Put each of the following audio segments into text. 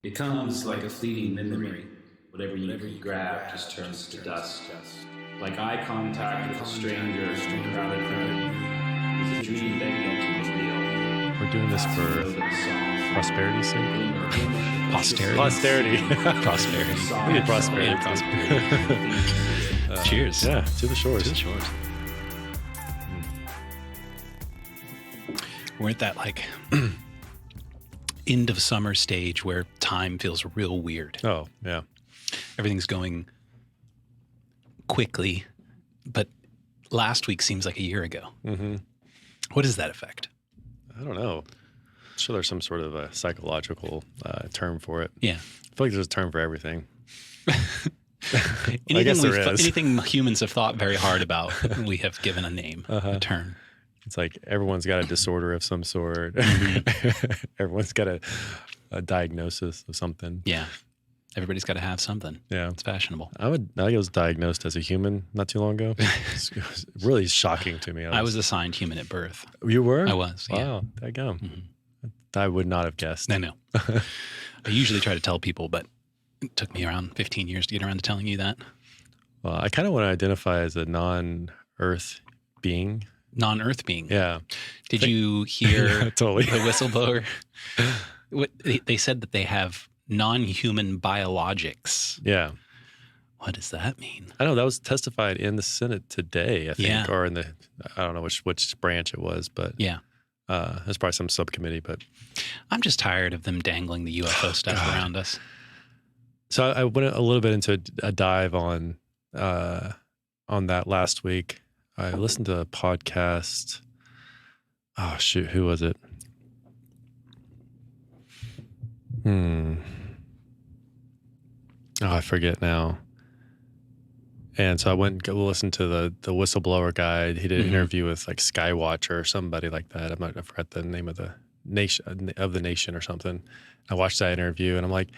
Becomes like a fleeting memory. Whatever you grab just turns to dust. Like eye contact with a stranger in a crowded room is a dream begging to reveal. We're doing this for prosperity's sake. Posterity. Posterity. Prosperity. We need prosperity. And prosperity. Cheers. Yeah, to the shores. To the shores. We're at that like end of summer stage where time feels real weird. Oh, yeah. Everything's going quickly, but last week seems like a year ago. Mm-hmm. What is that effect? I don't know. I'm sure there's some sort of a psychological term for it. Yeah. I feel like there's a term for everything. Anything, I guess there is. Anything humans have thought very hard about, we have given a name, a term. It's like everyone's got a disorder of some sort. Mm-hmm. Everyone's got a diagnosis of something. Yeah. Everybody's got to have something. Yeah. It's fashionable. I was diagnosed as a human not too long ago. It was really shocking to me. I was assigned human at birth. You were? I was. Yeah. Wow. Daggum. Mm-hmm. I would not have guessed. I know. I usually try to tell people, but it took me around 15 years to get around to telling you that. Well, I kind of want to identify as a non-Earth being. Non-Earth being. Yeah. Did you hear Yeah, totally. the whistleblower? They said that they have non-human biologics. Yeah. What does that mean? I know that was testified in the Senate today, I think, Yeah. or in the, I don't know which branch it was, but Yeah. there's probably some subcommittee, but. I'm just tired of them dangling the UFO stuff around us. So I went a little bit into a dive on that last week. I listened to a podcast. Oh shoot, who was it? Oh, I forget now. And so I went and listened to the whistleblower guy. He did an interview with like Skywatcher or somebody like that. I forgot the name of the nation or something. I watched that interview and I'm like,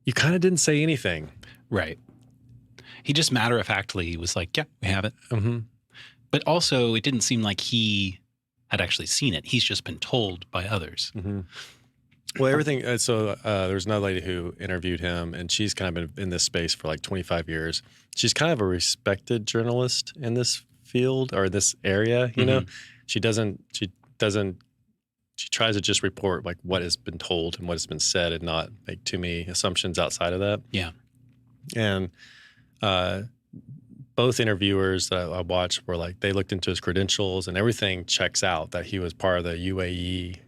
you kind of didn't say anything. Right. He just matter-of-factly was like, yeah, we have it. Mm-hmm. But also, it didn't seem like he had actually seen it. He's just been told by others. Mm-hmm. Well, everything. So there was another lady who interviewed him, and she's kind of been in this space for like 25 years. She's kind of a respected journalist in this field or this area. You know, she tries to just report like what has been told and what has been said, and not make too many assumptions outside of that. Yeah. And both interviewers that I watched were like, they looked into his credentials and everything checks out, that he was part of the UAE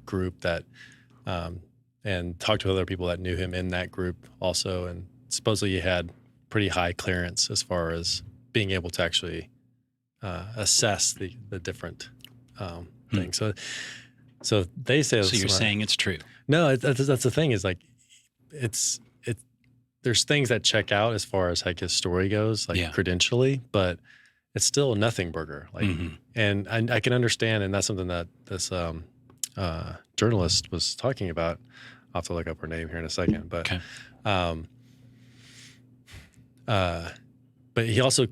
group that, and talked to other people that knew him in that group also. And supposedly he had pretty high clearance as far as being able to actually assess the different things. So they say. So you're saying it's true? No, that's the thing is like, there's things that check out as far as like his story goes, like credentially, but it's still a nothing burger. Like, and I can understand, and that's something that this journalist was talking about. I'll have to look up her name here in a second, but but he also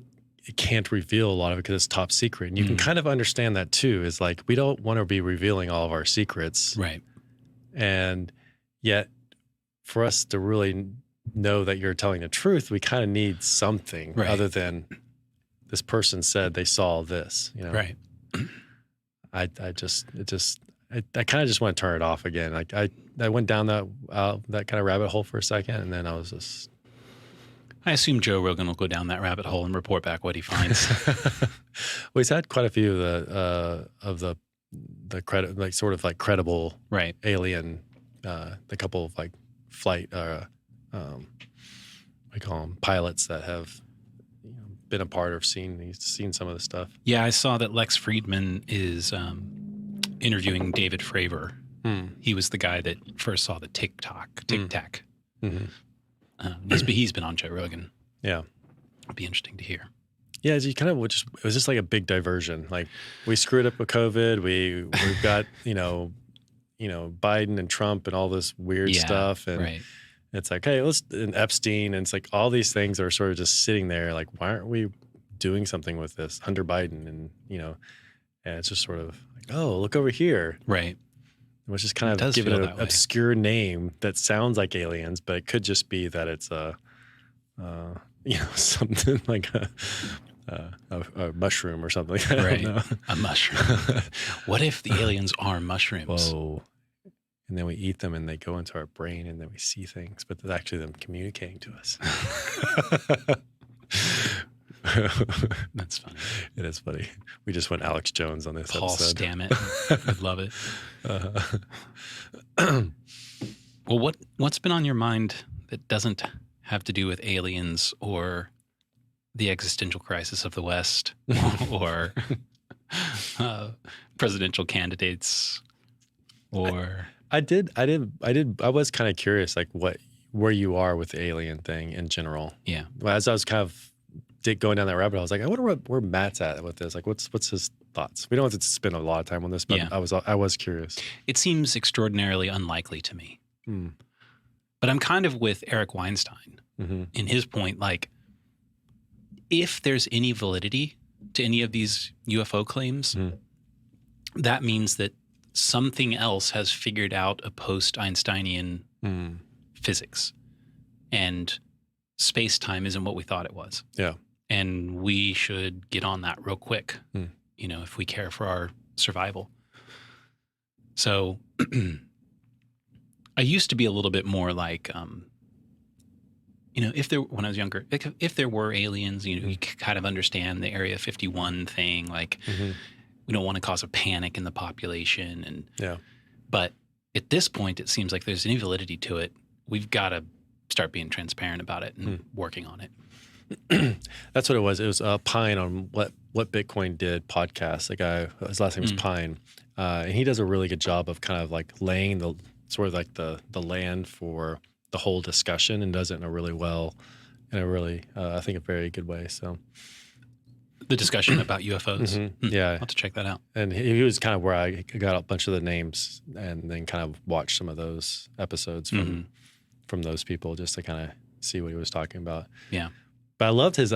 can't reveal a lot of it because it's top secret, and you can kind of understand that too. Is like we don't want to be revealing all of our secrets, Right? And yet, for us to really know that you're telling the truth, we kind of need something other than this person said they saw this, you know? Right. I kind of just want to turn it off again. Like I went down that kind of rabbit hole for a second, and then I was just. I assume Joe Rogan will go down that rabbit hole and report back what he finds. Well, he's had quite a few of the credit, like sort of like credible alien, the couple of like flight I call them pilots that have been a part of seen some of the stuff. Yeah, I saw that Lex Friedman is interviewing David Fravor. He was the guy that first saw the Tic Tac. He's been on Joe Rogan. Yeah, it'd be interesting to hear. Yeah, you kind of it was just like a big diversion. Like we screwed up with COVID. We've got Biden and Trump and all this weird stuff, and it's like, hey, and Epstein, and it's like all these things are sort of just sitting there. Like, why aren't we doing something with this Hunter Biden? And and it's just sort of like, oh, look over here, right? which is kind It of does giving it feel an that way. obscure name that sounds like aliens, but it could just be that it's something like a mushroom or something. I Right. don't know. A mushroom. What if the aliens are mushrooms? Whoa. And then we eat them and they go into our brain and then we see things, but it's actually them communicating to us. That's funny. It is funny. We just went Alex Jones on this Paul episode. Stammet. I'd love it. Well, what's been on your mind that doesn't have to do with aliens or the existential crisis of the West or presidential candidates or I was kind of curious, like where you are with the alien thing in general. yeah. Well, as I was kind of going down that rabbit hole, I was like, I wonder where Matt's at with this. Like, what's his thoughts? We don't have to spend a lot of time on this, but Yeah. I was curious. It seems extraordinarily unlikely to me. Hmm. But I'm kind of with Eric Weinstein Mm-hmm. in his point. Like, if there's any validity to any of these UFO claims, Mhm. that means that something else has figured out a post-Einsteinian Mm. physics, and space-time isn't what we thought it was. Yeah. And we should get on that real quick, Hmm. if we care for our survival. So I used to be a little bit more like, when I was younger, if there were aliens, you could kind of understand the Area 51 thing. Like, Mhm. we don't want to cause a panic in the population. Yeah. But at this point, it seems like there's any validity to it. We've got to start being transparent about it and working on it. That's what it was. It was Pine on what Bitcoin did podcast. The guy, his last name was Pine, and he does a really good job of kind of like laying the sort of like the land for the whole discussion, and does it in a really I think a very good way. So The discussion about UFOs. yeah, I'll have to check that out. and he was kind of where I got a bunch of the names, and then kind of watched some of those episodes from those people just to kind of see what he was talking about. Yeah. But I loved his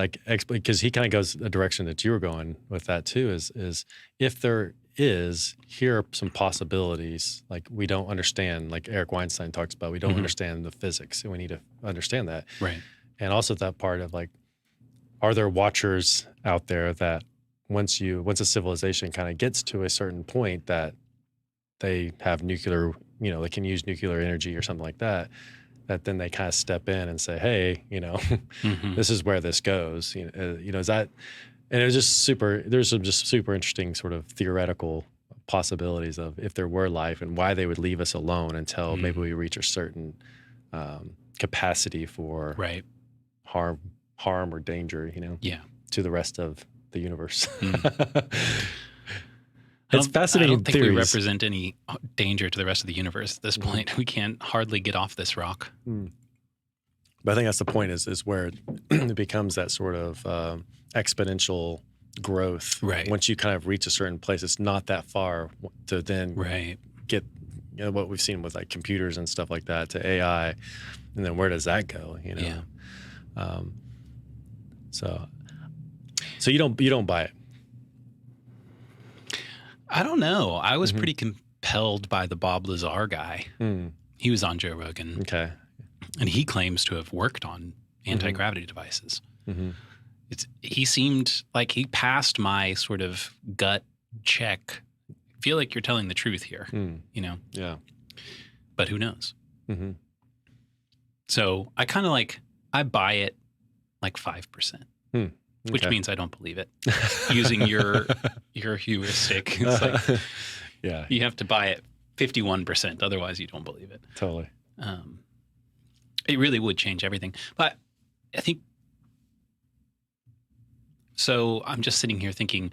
because he kind of goes a direction that you were going with that too. Is if there is, here are some possibilities. Like, we don't understand. Like Eric Weinstein talks about, we don't understand the physics, and we need to understand that. Right. And also that part of like, are there watchers out there that once a civilization kind of gets to a certain point that they have nuclear, they can use nuclear energy or something like that, that then they kind of step in and say, hey, this is where this goes. Is that, and it was just there's some just super interesting sort of theoretical possibilities of if there were life and why they would leave us alone until maybe we reach a certain capacity for Right. harm or danger, Yeah. to the rest of the universe. I It's don't- fascinating I don't think theories. we represent any danger to the rest of the universe at this point. We can't hardly get off this rock. But I think that's the point is where it becomes that sort of exponential growth. Right. Once you kind of reach a certain place, it's not that far to then Right. get what we've seen with like computers and stuff like that to AI, and then where does that go? Yeah. So you don't buy it. I don't know. I was pretty compelled by the Bob Lazar guy. He was on Joe Rogan, Okay. and he claims to have worked on anti-gravity devices. He seemed like he passed my sort of gut check. I feel like you're telling the truth here, Yeah. but who knows? Mm-hmm. So I kind of I buy it like 5%. Which Okay. means I don't believe it. Using your heuristic, it's like Yeah. you have to buy it 51%, otherwise you don't believe it. Totally. It really would change everything. But I think so. I'm just sitting here thinking,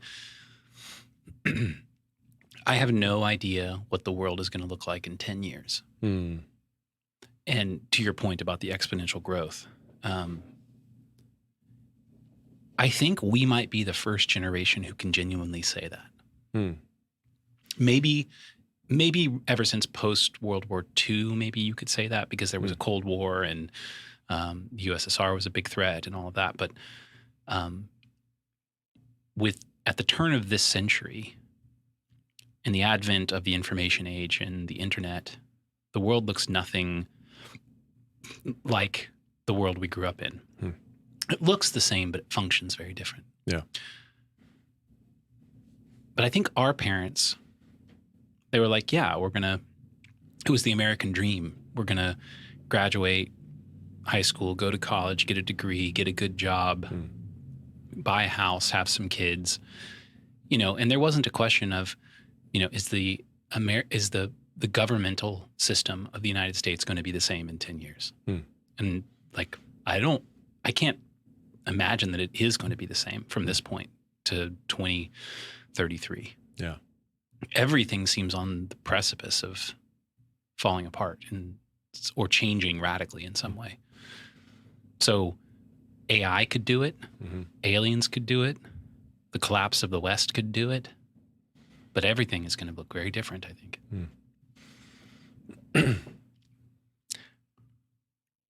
I have no idea what the world is going to look like in 10 years. And to your point about the exponential growth, I think we might be the first generation who can genuinely say that. Maybe ever since post World War II, maybe you could say that because there was a Cold War and the USSR was a big threat and all of that. But at the turn of this century, in the advent of the information age and the internet, the world looks nothing like the world we grew up in. It looks the same, but it functions very different. Yeah. But I think our parents, they were like, yeah, it was the American dream. We're going to graduate high school, go to college, get a degree, get a good job, buy a house, have some kids, and there wasn't a question of, is the governmental system of the United States going to be the same in 10 years? And like, I can't imagine that it is going to be the same from this point to 2033. Yeah. Everything seems on the precipice of falling apart or changing radically in some way. So AI could do it. Aliens could do it. The collapse of the West could do it. But everything is going to look very different, I think.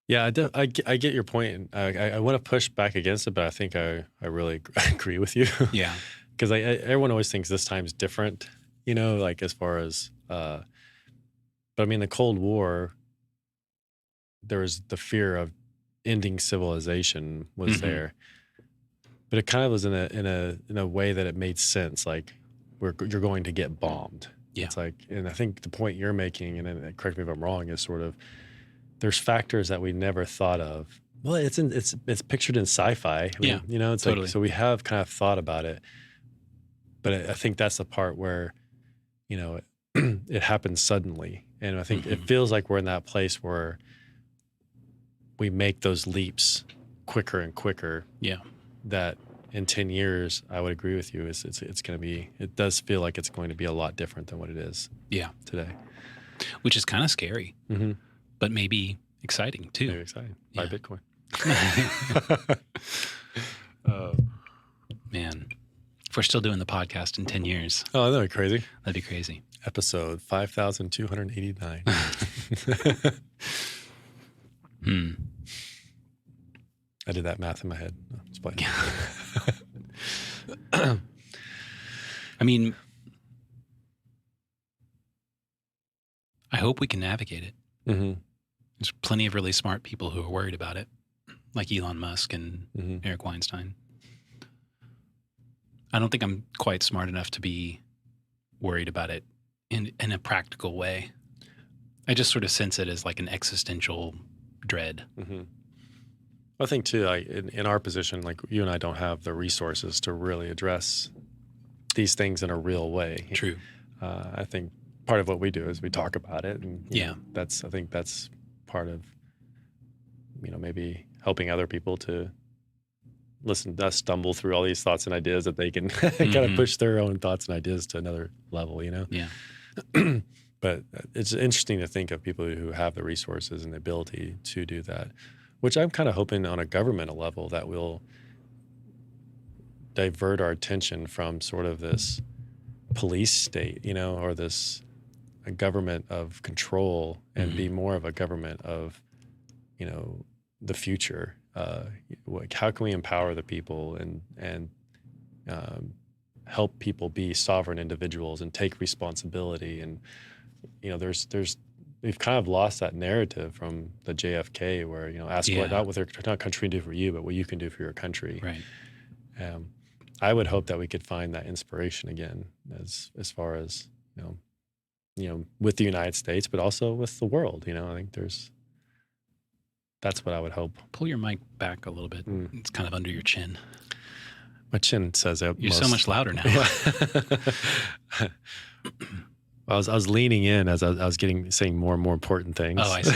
Yeah, I get your point. I want to push back against it, but I think I really agree with you. Yeah. Because everyone always thinks this time's different, like as far as, but I mean, the Cold War, there was the fear of ending civilization was there, but it kind of was in a way that it made sense. Like you're going to get bombed. Yeah. It's like, and I think the point you're making, and correct me if I'm wrong, is sort of, there's factors that we never thought of. Well, it's pictured in sci-fi. I mean, it's totally. like, so we have kind of thought about it, but I think that's the part where, it happens suddenly. And I think it feels like we're in that place where we make those leaps quicker and quicker. Yeah. That in 10 years, I would agree with you, it's going to be, it does feel like it's going to be a lot different than what it is today. Which is kind of scary. But maybe exciting too. Very exciting. Buy Bitcoin. Man, if we're still doing the podcast in 10 years. Oh, that'd be crazy. That'd be crazy. Episode 5,289. I did that math in my head. No, just playing. I mean, I hope we can navigate it. There's plenty of really smart people who are worried about it, like Elon Musk and Eric Weinstein. I don't think I'm quite smart enough to be worried about it in a practical way. I just sort of sense it as like an existential dread. I think too, like in our position, like you and I don't have the resources to really address these things in a real way. True. I think part of what we do is we talk about it, and I think that's part of maybe helping other people to listen to us stumble through all these thoughts and ideas that they can kind of push their own thoughts and ideas to another level. Yeah. But it's interesting to think of people who have the resources and the ability to do that, which I'm kind of hoping on a governmental level that will divert our attention from sort of this police state, or this a government of control and be more of a government of, the future. How can we empower the people and help people be sovereign individuals and take responsibility? And, we've kind of lost that narrative from the JFK where, ask not what their country can do for you, but what you can do for your country. Right. I would hope that we could find that inspiration again as far as, with the United States, but also with the world. I think that's what I would hope. Pull your mic back a little bit. It's kind of under your chin. My chin says it. You're so much louder now. Yeah. I was leaning in as I was saying more and more important things. Oh, I see.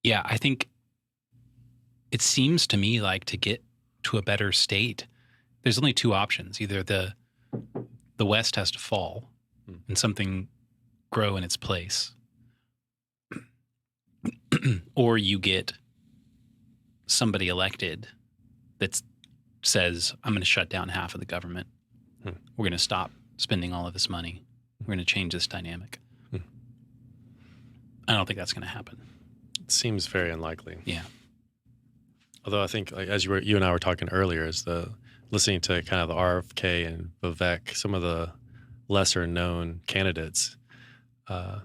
Yeah, I think it seems to me like to get to a better state, there's only two options. Either the West has to fall and something grow in its place, or you get somebody elected that says, I'm going to shut down half of the government. We're going to stop spending all of this money. We're going to change this dynamic. I don't think that's going to happen. It seems very unlikely. Yeah. Although I think, like, as you and I were talking earlier, is listening to kind of the RFK and Vivek, some of the lesser known candidates. I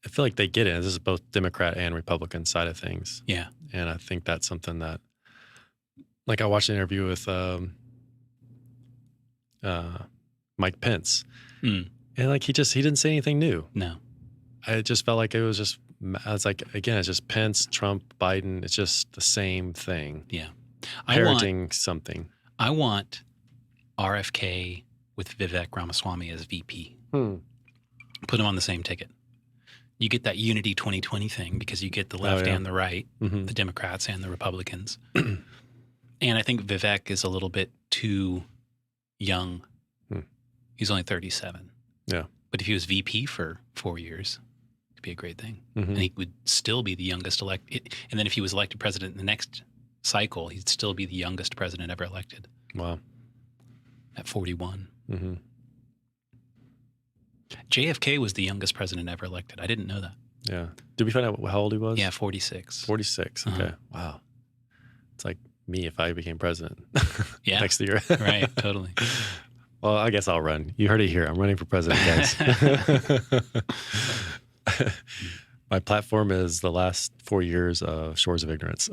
feel like they get it. This is both Democrat and Republican side of things. Yeah. And I think that's something that, like, I watched an interview with Mike Pence, and like he didn't say anything new. No. I just felt like it was just, I was like, again, it's just Pence, Trump, Biden. It's just the same thing. Yeah. Parroting something. I want RFK with Vivek Ramaswamy as VP. Put them on the same ticket. You get that unity 2020 thing because you get the left and the right, the Democrats and the Republicans. And I think Vivek is a little bit too young. He's only 37. Yeah. But if he was VP for 4 years, it could be a great thing. And he would still be the youngest elected. And then if he was elected president in the next cycle, he'd still be the youngest president ever elected. Wow. At 41. JFK was the youngest president ever elected. I didn't know that. Yeah. Did we find out how old he was? Yeah, 46. 46. Okay. Wow. It's like me if I became president. Yeah. Next year. Right. Totally. Well, I guess I'll run. You heard it here. I'm running for president, guys. My platform is the last 4 years of Shores of Ignorance.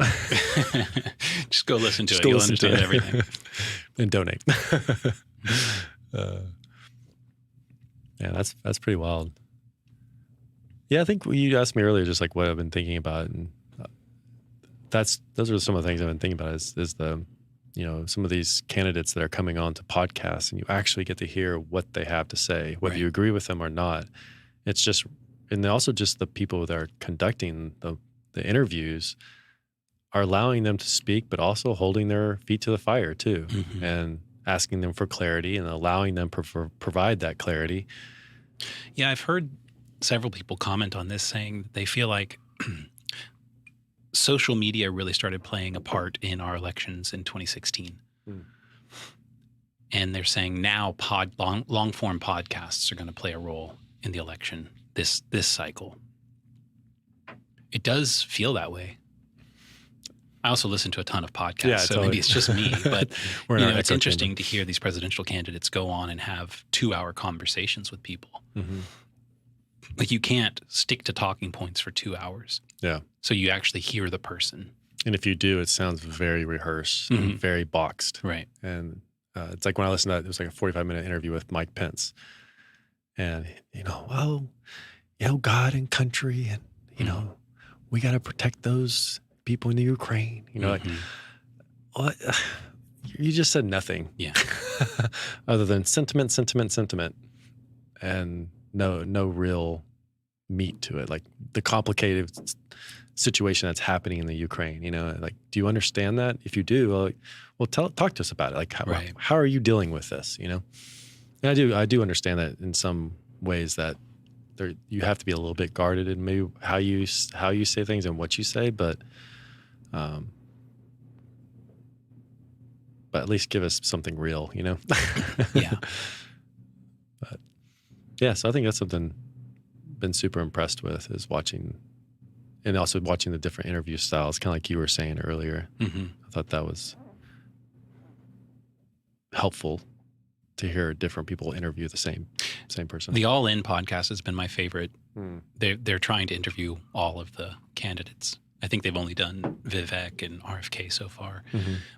Just go listen to Just it. go You'll listen to understand it. everything. And donate. Yeah, that's pretty wild. Yeah, I think you asked me earlier just like what I've been thinking about, and those are some of the things I've been thinking about is the, some of these candidates that are coming on to podcasts, and you actually get to hear what they have to say, whether you agree with them or not. It's just, and then also just the people that are conducting the interviews are allowing them to speak, but also holding their feet to the fire too, and asking them for clarity and allowing them to provide that clarity. Yeah, I've heard several people comment on this saying that they feel like social media really started playing a part in our elections in 2016. And they're saying now long form podcasts are going to play a role in the election this cycle. It does feel that way. I also listen to a ton of podcasts, so maybe it's just me. But it's interesting to hear these presidential candidates go on and have 2-hour conversations with people. Like you can't stick to talking points for 2 hours. Yeah. So you actually hear the person. And if you do, it sounds very rehearsed, and very boxed. Right. And it's like when I listened to that, it was like a 45-minute interview with Mike Pence. And, God and country, and, we got to protect those people in the Ukraine, like, what? You just said nothing. Yeah. Other than sentiment, and no real meat to it. Like the complicated situation that's happening in the Ukraine, like, do you understand that? If you do, talk to us about it. Like, how are you dealing with this? And I do understand that in some ways that you have to be a little bit guarded in maybe how you say things and what you say, but at least give us something real, Yeah. But yeah, so I think that's something I've been super impressed with is watching, and also watching the different interview styles, kind of like you were saying earlier. I thought that was helpful to hear different people interview the same person. The All In podcast has been my favorite. They're trying to interview all of the candidates. I think they've only done Vivek and RFK so far.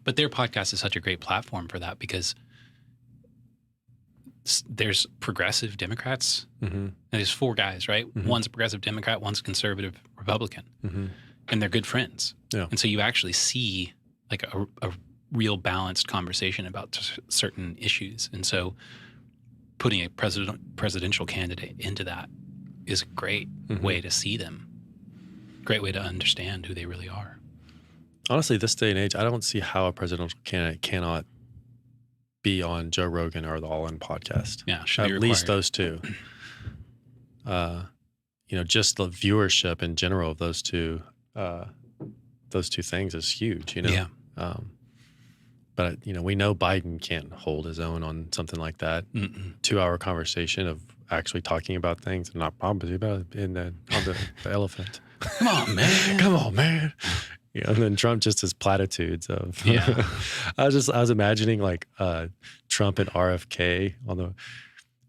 But their podcast is such a great platform for that because there's progressive Democrats. And there's 4 guys, right? One's a progressive Democrat, one's a conservative Republican. And they're good friends. Yeah. And so you actually see like a real balanced conversation about certain issues. And so putting a presidential candidate into that is a great way to see them. Great way to understand who they really are. Honestly, this day and age, I don't see how a presidential candidate cannot be on Joe Rogan or the All In podcast. Yeah, at least those two. Just the viewership in general of those two things is huge. Yeah. But we know Biden can't hold his own on something like that. 2-hour conversation of actually talking about things and not probably about on the elephant. Come on, man. Come on, man. And then Trump just his platitudes of. Yeah. I was imagining like Trump and RFK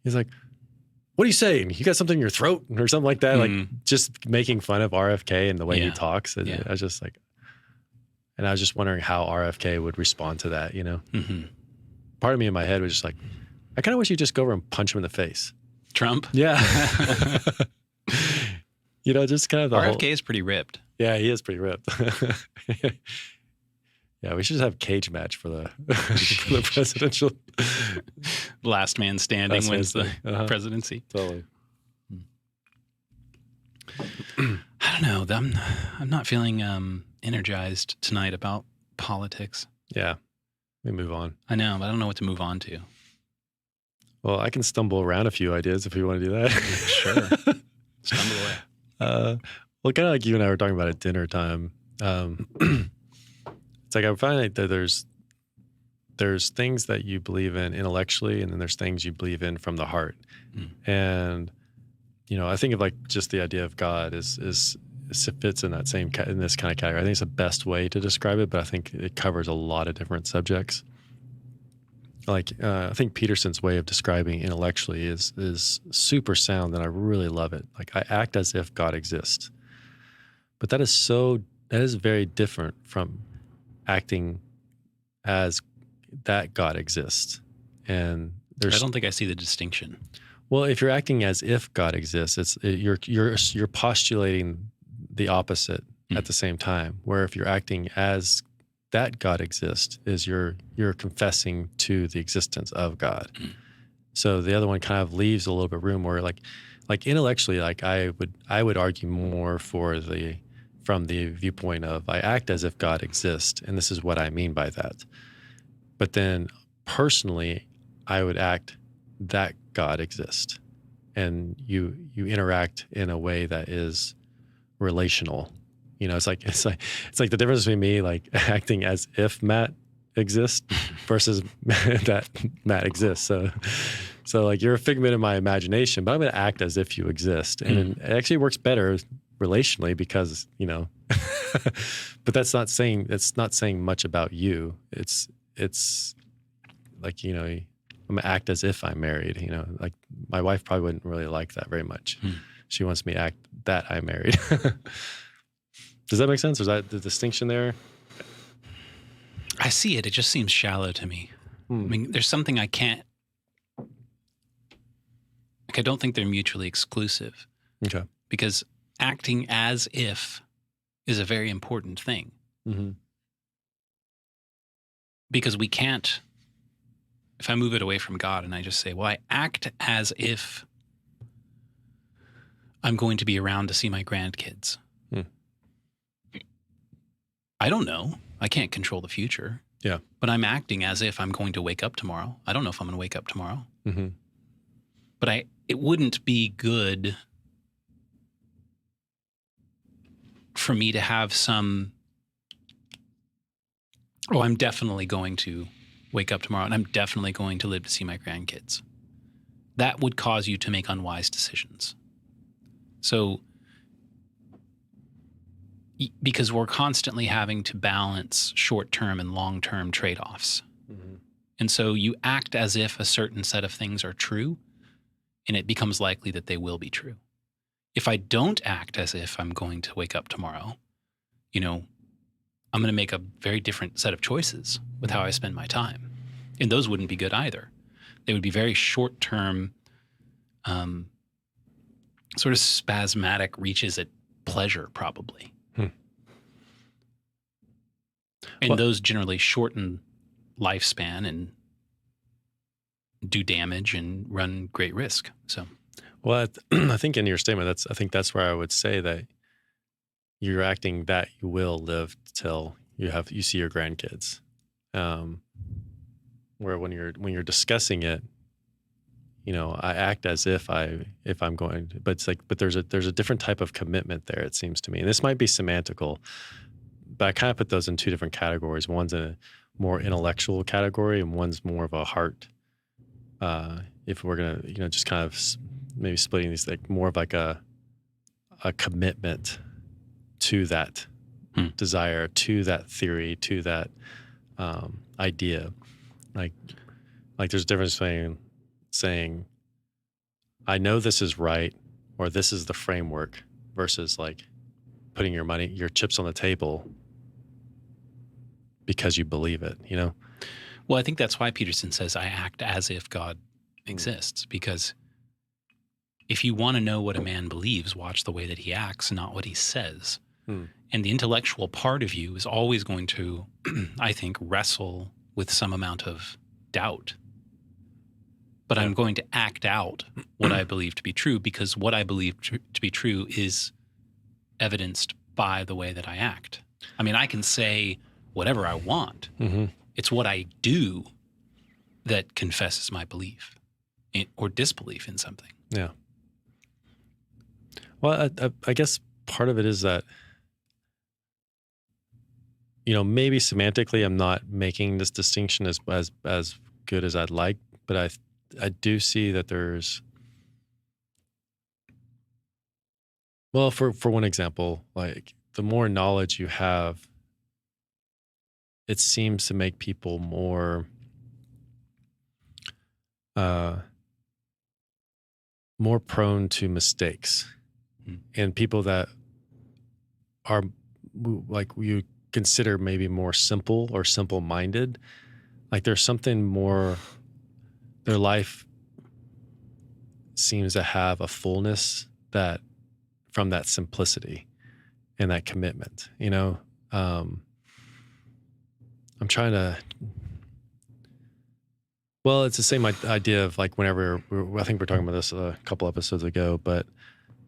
He's like, "What are you saying? You got something in your throat?" or something like that. Like just making fun of RFK and the way he talks. And I was just like, and I was just wondering how RFK would respond to that. Part of me in my head was just like, I kind of wish you'd just go over and punch him in the face. Trump? Yeah. Just kind of the RFK is pretty ripped. Yeah, he is pretty ripped. Yeah, we should just have a cage match for the presidential. Last man standing wins the presidency. Totally. I don't know. I'm not feeling energized tonight about politics. Yeah, we move on. I know, but I don't know what to move on to. Well, I can stumble around a few ideas if we want to do that. Sure. Stumble away. Well, kind of like you and I were talking about at dinner time. It's like I find that there's things that you believe in intellectually, and then there's things you believe in from the heart. And I think of like just the idea of God is fits in that same in this kind of category. I think it's the best way to describe it, but I think it covers a lot of different subjects. Like I think Peterson's way of describing intellectually is super sound, and I really love it. Like I act as if God exists, but that is very different from acting as that God exists. And I don't think I see the distinction. Well, if you're acting as if God exists, you're postulating the opposite at the same time. Where if you're acting as that God exists, is you're confessing to the existence of God. So the other one kind of leaves a little bit of room where like intellectually, like I would argue more from the viewpoint of I act as if God exists, and this is what I mean by that. But then personally, I would act that God exists, and you interact in a way that is relational. It's like the difference between me like acting as if Matt exists versus that Matt exists. So like you're a figment of my imagination, but I'm going to act as if you exist, and it actually works better relationally because but it's not saying much about you. It's like I'm gonna act as if I'm married. Like my wife probably wouldn't really like that very much. She wants me to act that I'm married. Does that make sense? Is that the distinction there? I see it. It just seems shallow to me. I mean, there's something I can't. Like I don't think they're mutually exclusive. Okay. Because acting as if is a very important thing. Because we can't, if I move it away from God and I just say, well, I act as if I'm going to be around to see my grandkids. I don't know. I can't control the future. Yeah. But I'm acting as if I'm going to wake up tomorrow. I don't know if I'm going to wake up tomorrow. But it wouldn't be good for me to have I'm definitely going to wake up tomorrow and I'm definitely going to live to see my grandkids. That would cause you to make unwise decisions. So, because we're constantly having to balance short-term and long-term trade-offs. And so you act as if a certain set of things are true, and it becomes likely that they will be true. If I don't act as if I'm going to wake up tomorrow, I'm going to make a very different set of choices with how I spend my time. And those wouldn't be good either. They would be very short-term, sort of spasmodic reaches at pleasure, probably. And those generally shorten lifespan and do damage and run great risk. So, well, I think in your statement, that's where I would say that you're acting that you will live till you see your grandkids. Where when you're discussing it, I act as if I'm going to, but it's like, but there's a different type of commitment there. It seems to me, and this might be semantical, but I kind of put those in two different categories. One's a more intellectual category, and one's more of a heart. If we're gonna, just kind of maybe splitting these, like more of like a commitment to that desire, to that theory, to that idea. Like there's a difference between saying, I know this is right, or this is the framework, versus like putting your chips on the table because you believe it, you know? Well, I think that's why Peterson says, I act as if God exists, because if you want to know what a man believes, watch the way that he acts, not what he says. And the intellectual part of you is always going to, I think, wrestle with some amount of doubt. But I'm going to act out what I believe to be true, because what I believe to be true is evidenced by the way that I act. I mean, I can say whatever I want. It's what I do that confesses my belief or disbelief in something. Yeah. Well, I guess part of it is that, you know, maybe semantically I'm not making this distinction as good as I'd like, but I do see that there's, well, for one example, like the more knowledge you have, it seems to make people more prone to mistakes. And people that are like you consider maybe more simple or simple-minded, like there's something more, their life seems to have a fullness that from that simplicity and that commitment, you know? I'm trying to, well, it's the same idea of like whenever, I think we're talking about this a couple episodes ago, but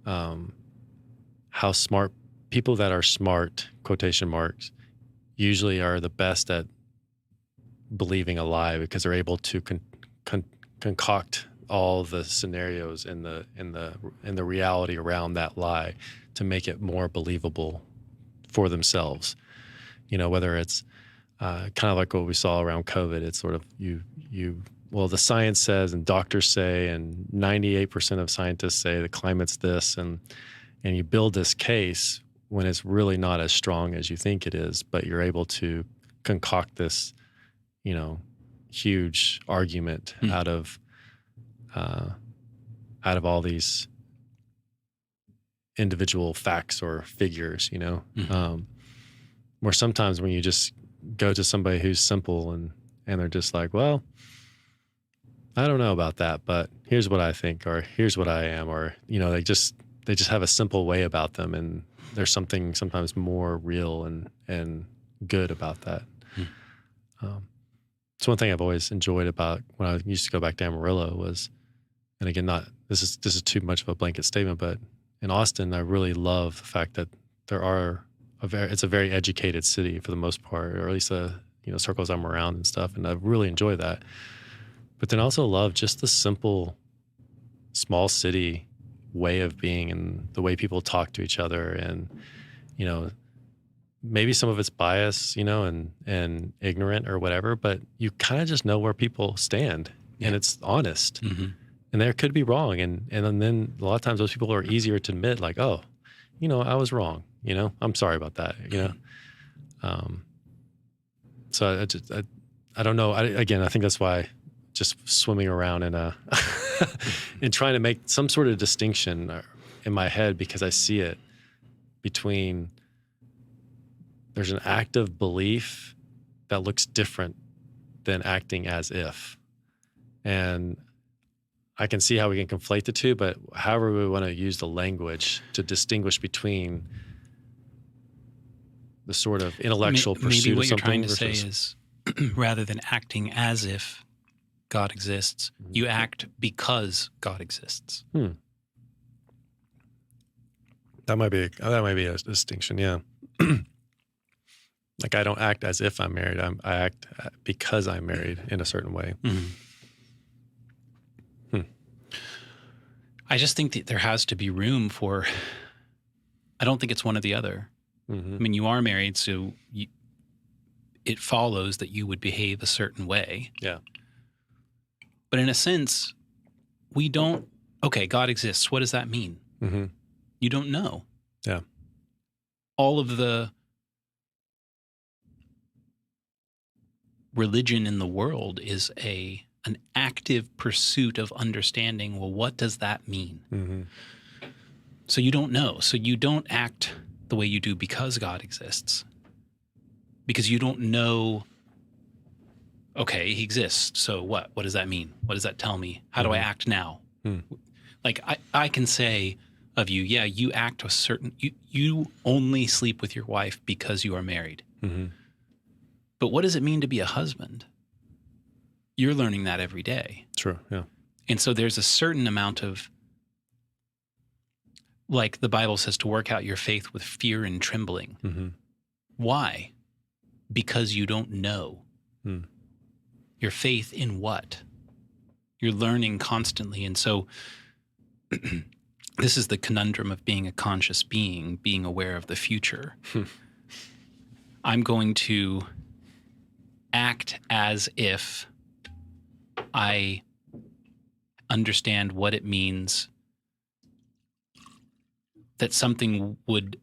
how smart people that are smart, quotation marks, usually are the best at believing a lie, because they're able to concoct all the scenarios in the reality around that lie to make it more believable for themselves. You know, whether it's kind of like what we saw around COVID, it's sort of well, the science says, and doctors say, and 98% of scientists say the climate's this, and you build this case when it's really not as strong as you think it is, but you're able to concoct this, you know, huge argument out of all these individual facts or figures, you know. Where sometimes when you just go to somebody who's simple and they're just like, well, I don't know about that, but here's what I think, or here's what I am, or, you know, they just have a simple way about them, and there's something sometimes more real and good about that. It's one thing I've always enjoyed about when I used to go back to Amarillo was, and again, this is too much of a blanket statement, but in Austin, I really love the fact that it's a very educated city for the most part, or at least circles I'm around and stuff, and I really enjoy that. But then also love just the simple, small city way of being and the way people talk to each other, and, you know, maybe some of it's bias, you know, and ignorant or whatever, but you kind of just know where people stand, and it's honest. And there could be wrong. And then a lot of times those people are easier to admit, like, oh, you know, I was wrong, you know, I'm sorry about that, you know? So I don't know. I think that's why just swimming around in and trying to make some sort of distinction in my head, because I see it between, there's an act of belief that looks different than acting as if. And I can see how we can conflate the two, but however we want to use the language to distinguish between the sort of intellectual pursuit of something. Maybe what you're trying to say is, rather than acting as if God exists, you act because God exists. That might be a distinction, yeah. Like, I don't act as if I'm married. I act because I'm married in a certain way. I just think that there has to be room for, I don't think it's one or the other. I mean, you are married, so it follows that you would behave a certain way. Yeah. But in a sense, we don't, okay, God exists. What does that mean? You don't know. Yeah. All of the religion in the world is an active pursuit of understanding, well, what does that mean? Mm-hmm. So you don't know. So you don't act the way you do because God exists. Because you don't know, okay, he exists. So what? What does that mean? What does that tell me? How do I act now? Like I can say of you, yeah, you act a certain, you only sleep with your wife because you are married. Mm-hmm. But what does it mean to be a husband? You're learning that every day. True. Yeah. And so there's a certain amount of, like the Bible says, to work out your faith with fear and trembling. Mm-hmm. Why? Because you don't know. Your faith in what? You're learning constantly. And so this is the conundrum of being a conscious being, being aware of the future. I'm going to act as if I understand what it means that something would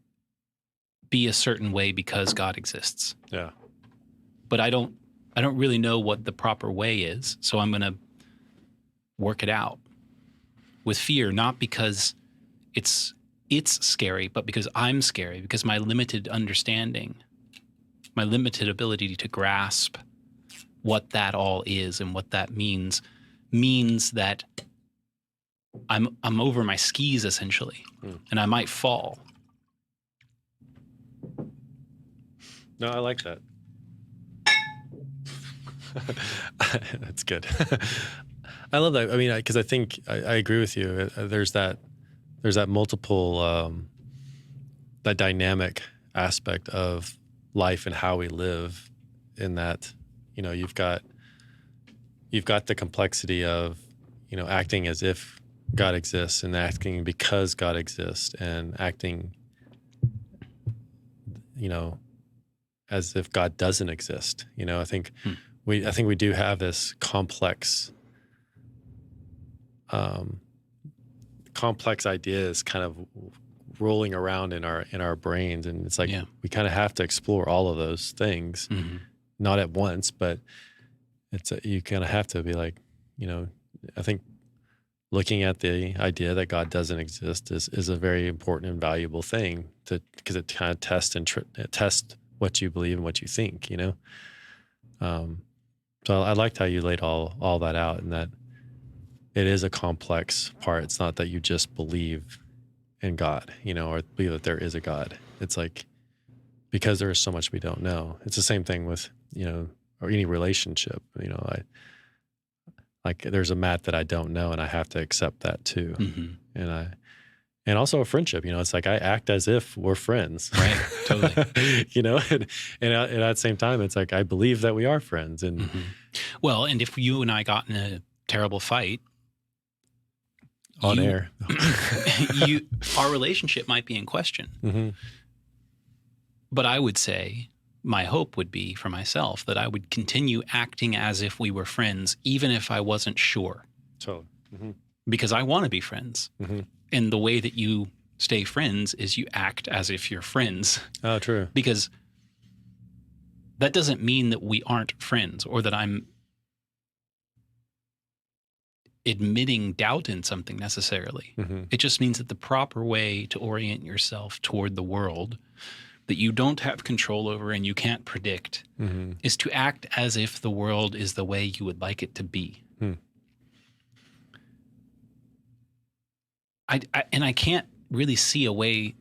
be a certain way because God exists. Yeah. But I don't really know what the proper way is, so I'm going to work it out with fear, not because it's scary, but because I'm scary, because my limited understanding, my limited ability to grasp what that all is and what that means that I'm over my skis essentially, and I might fall. No, I like that. That's good. I love that. I mean, because I think I agree with you. There's that multiple, that dynamic aspect of life and how we live. In that, you've got the complexity of, acting as if God exists and acting because God exists and acting, as if God doesn't exist. I think we do have this complex ideas kind of rolling around in our brains, and it's like we kind of have to explore all of those things, not at once, but you kind of have to be like, I think looking at the idea that God doesn't exist is a very important and valuable thing because it kind of tests what you believe and what you think, So I liked how you laid all that out, and that it is a complex part. It's not that you just believe in God, or believe that there is a God. It's like, because there is so much we don't know. It's the same thing with, or any relationship, there's a Matt that I don't know, and I have to accept that too. Mm-hmm. And also a friendship, it's like I act as if we're friends. Right, totally. And at the same time, it's like I believe that we are friends. And well, and if you and I got in a terrible fight on air, our relationship might be in question. Mm-hmm. But I would say my hope would be for myself that I would continue acting as if we were friends, even if I wasn't sure. Totally. Mm-hmm. Because I want to be friends. Mm-hmm. And the way that you stay friends is you act as if you're friends. Oh, true. Because that doesn't mean that we aren't friends or that I'm admitting doubt in something necessarily. Mm-hmm. It just means that the proper way to orient yourself toward the world that you don't have control over and you can't predict is to act as if the world is the way you would like it to be. I can't really see a way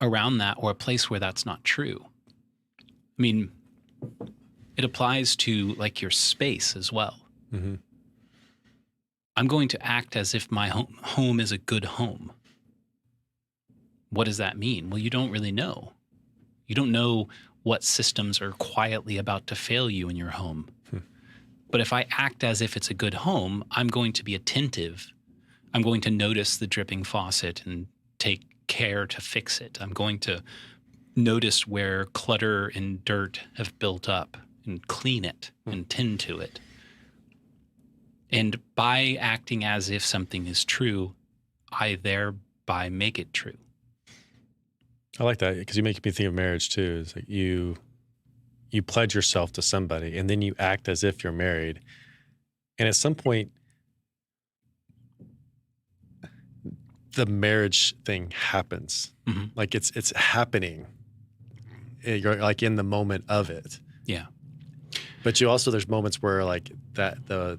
around that or a place where that's not true. I mean, it applies to like your space as well. Mm-hmm. I'm going to act as if my home is a good home. What does that mean? Well, you don't really know. You don't know what systems are quietly about to fail you in your home. But if I act as if it's a good home, I'm going to be attentive. I'm going to notice the dripping faucet and take care to fix it. I'm going to notice where clutter and dirt have built up and clean it and tend to it. And by acting as if something is true, I thereby make it true. I like that because you make me think of marriage too. It's like you you pledge yourself to somebody, and then you act as if you're married. And at some point, the marriage thing happens. Mm-hmm. Like it's happening. You're like in the moment of it. Yeah. But you also, there's moments where like that the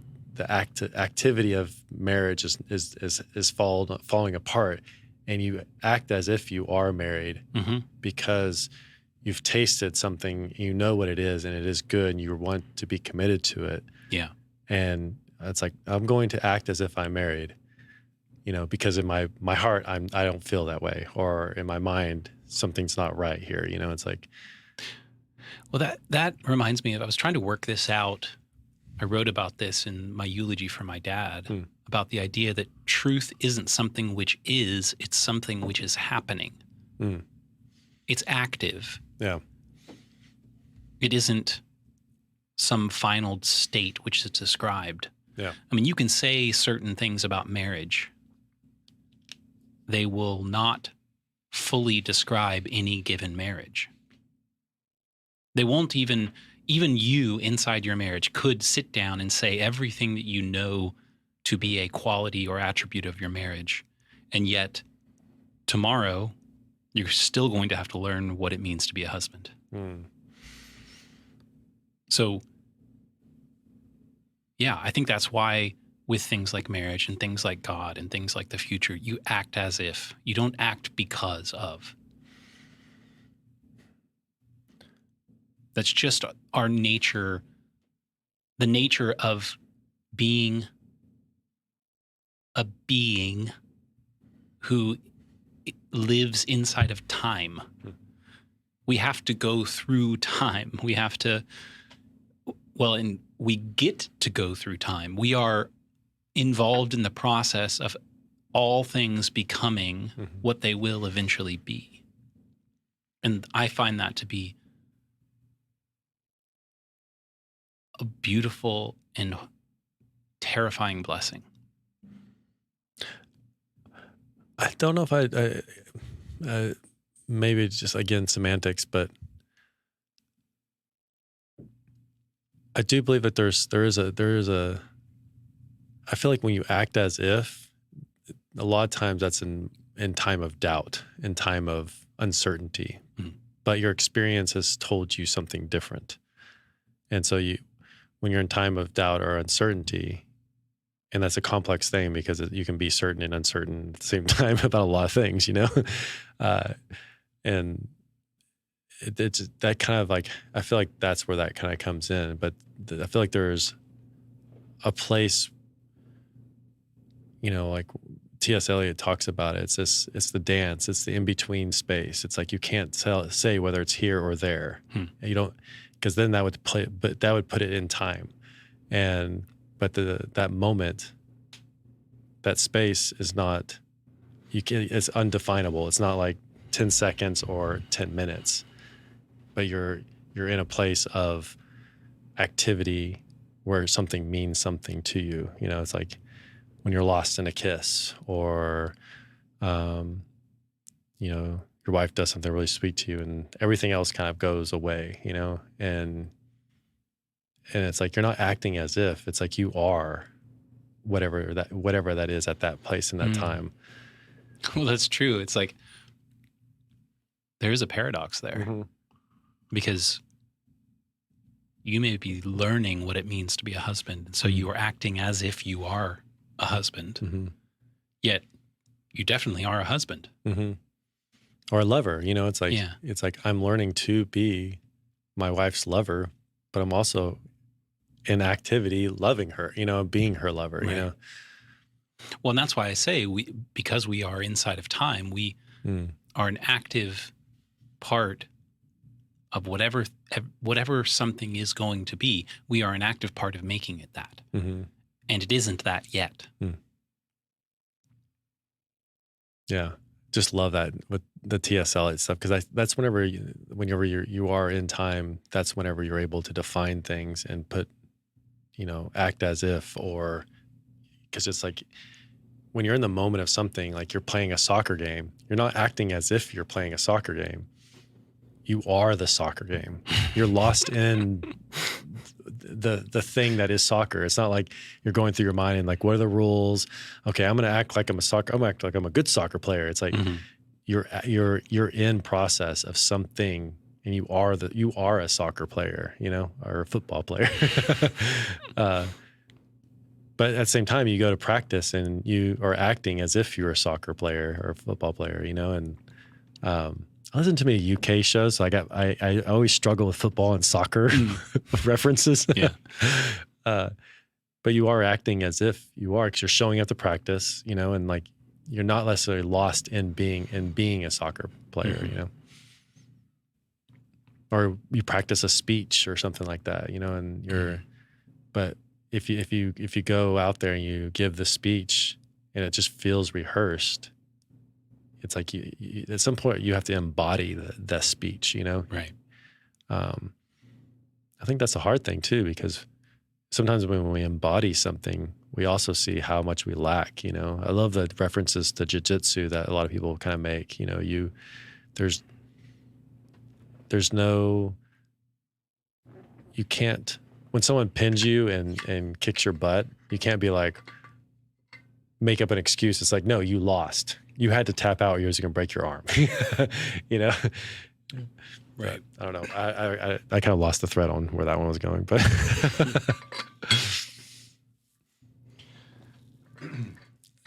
activity of marriage is falling apart, and you act as if you are married Mm-hmm. because you've tasted something, you know what it is, and it is good, and you want to be committed to it. Yeah. And it's like, I'm going to act as if I'm married, because in my heart, I don't feel that way, or in my mind, something's not right here. It's like, Well, that reminds me of, I was trying to work this out. I wrote about this in my eulogy for my dad, about the idea that truth isn't something which is, it's something which is happening. It's active. yeah, It isn't some final state which is described. yeah, I mean, you can say certain things about marriage. They will not fully describe any given marriage. They won't even you inside your marriage could sit down and say everything that you know to be a quality or attribute of your marriage. And yet tomorrow you're still going to have to learn what it means to be a husband. So yeah, I think that's why with things like marriage and things like God and things like the future, you act as if. You don't act because of. That's just our nature, the nature of being a being who lives inside of time. We have to go through time. We have to, and we get to go through time. We are involved in the process of all things becoming what they will eventually be. And I find that to be a beautiful and terrifying blessing. I don't know if I maybe it's just, again, semantics, but I do believe that there is a I feel like when you act as if, a lot of times that's in time of doubt, in time of uncertainty, but your experience has told you something different. And so when you're in time of doubt or uncertainty, and that's a complex thing because you can be certain and uncertain at the same time about a lot of things, and it's that kind of like, I feel like that's where that kind of comes in. But I feel like there's a place, like T.S. Eliot talks about it. It's the dance. It's the in-between space. It's like you can't say whether it's here or there. You don't, because then that would put it in time. But that moment, that space is not, it's undefinable. It's not like 10 seconds or 10 minutes, but you're in a place of activity where something means something to you. It's like when you're lost in a kiss, or, your wife does something really sweet to you and everything else kind of goes away, and it's like, you're not acting as if, it's like you are whatever that is at that place in that time. Well, that's true. It's like, there is a paradox there, because you may be learning what it means to be a husband. And so you are acting as if you are a husband, yet you definitely are a husband. Or a lover, it's like, It's like, I'm learning to be my wife's lover, but I'm also in activity loving her, being her lover, Right. Well, and that's why I say because we are inside of time, we are an active part of whatever something is going to be. We are an active part of making it that. And it isn't that yet. Yeah. Just love that with the T.S. Eliot stuff, because that's whenever you are in time, that's whenever you're able to define things and put, act as if, or because it's like when you're in the moment of something, like you're playing a soccer game, you're not acting as if you're playing a soccer game. you are the soccer game. You're lost in the thing that is soccer. It's not like you're going through your mind and like, what are the rules? Okay, I'm going to act like I'm going to act like I'm a good soccer player. It's like you're in process of something, and you are a soccer player, you know, or a football player. But at the same time, you go to practice and you are acting as if you're a soccer player or a football player, you know. And I listen to many UK shows. So I always struggle with football and soccer references. Yeah. But you are acting as if you are, because you're showing up to practice, you know, and like you're not necessarily lost in being a soccer player, you know. Or you practice a speech or something like that, you know, and but if you go out there and you give the speech and it just feels rehearsed, it's like you at some point you have to embody the speech, you know? Right. I think that's a hard thing too, because sometimes when we embody something, we also see how much we lack, you know? I love the references to jiu-jitsu that a lot of people kind of make, you know, you can't, when someone pins you and kicks your butt, you can't be like, make up an excuse. It's like, no, you lost. You had to tap out or you're just going to break your arm, you know? Right. I don't know. I kind of lost the thread on where that one was going, but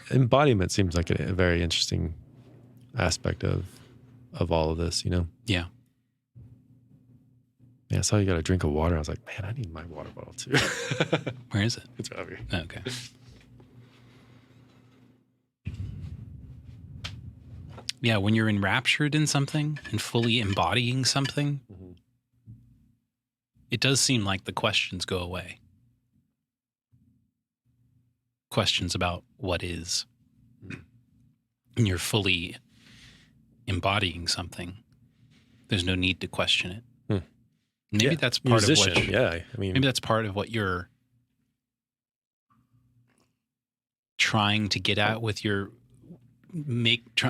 embodiment seems like a very interesting aspect of all of this, you know? Yeah. Yeah, I saw you got a drink of water. I was like, man, I need my water bottle too. Where is it? It's over here. Okay. Yeah, when you're enraptured in something and fully embodying something, it does seem like the questions go away. Questions about what is. And you're fully embodying something. There's no need to question it. Maybe that's part of what. Yeah, I mean, maybe that's part of what you're trying to get at with your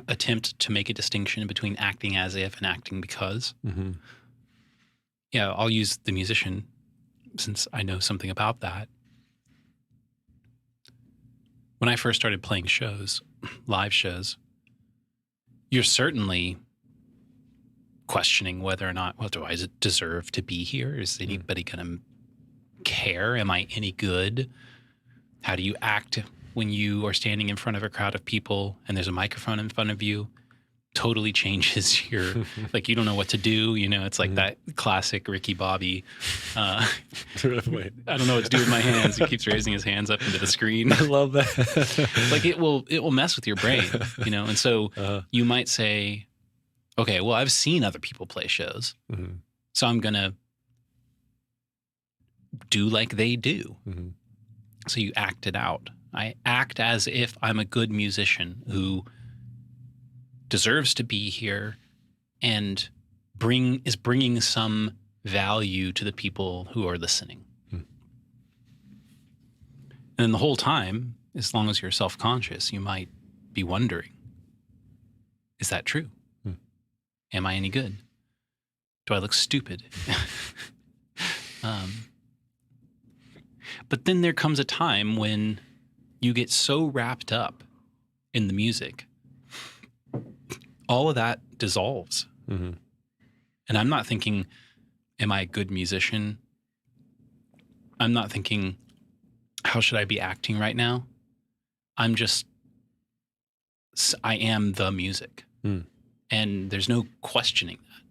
attempt to make a distinction between acting as if and acting because. Yeah, I'll use the musician since I know something about that. When I first started playing shows, live shows, you're certainly questioning whether or not, well, do I deserve to be here? Is anybody going to care? Am I any good? How do you act when you are standing in front of a crowd of people and there's a microphone in front of you? Totally changes your, like, you don't know what to do. You know, it's like that classic Ricky Bobby. I don't know what to do with my hands. He keeps raising his hands up into the screen. I love that. Like it will mess with your brain, you know? And so you might say, okay, well, I've seen other people play shows, so I'm going to do like they do. So you act it out. I act as if I'm a good musician who deserves to be here and is bringing some value to the people who are listening. And then the whole time, as long as you're self-conscious, you might be wondering, is that true? Am I any good? Do I look stupid? But then there comes a time when you get so wrapped up in the music, all of that dissolves. And I'm not thinking, am I a good musician? I'm not thinking, how should I be acting right now? I am the music. And there's no questioning that.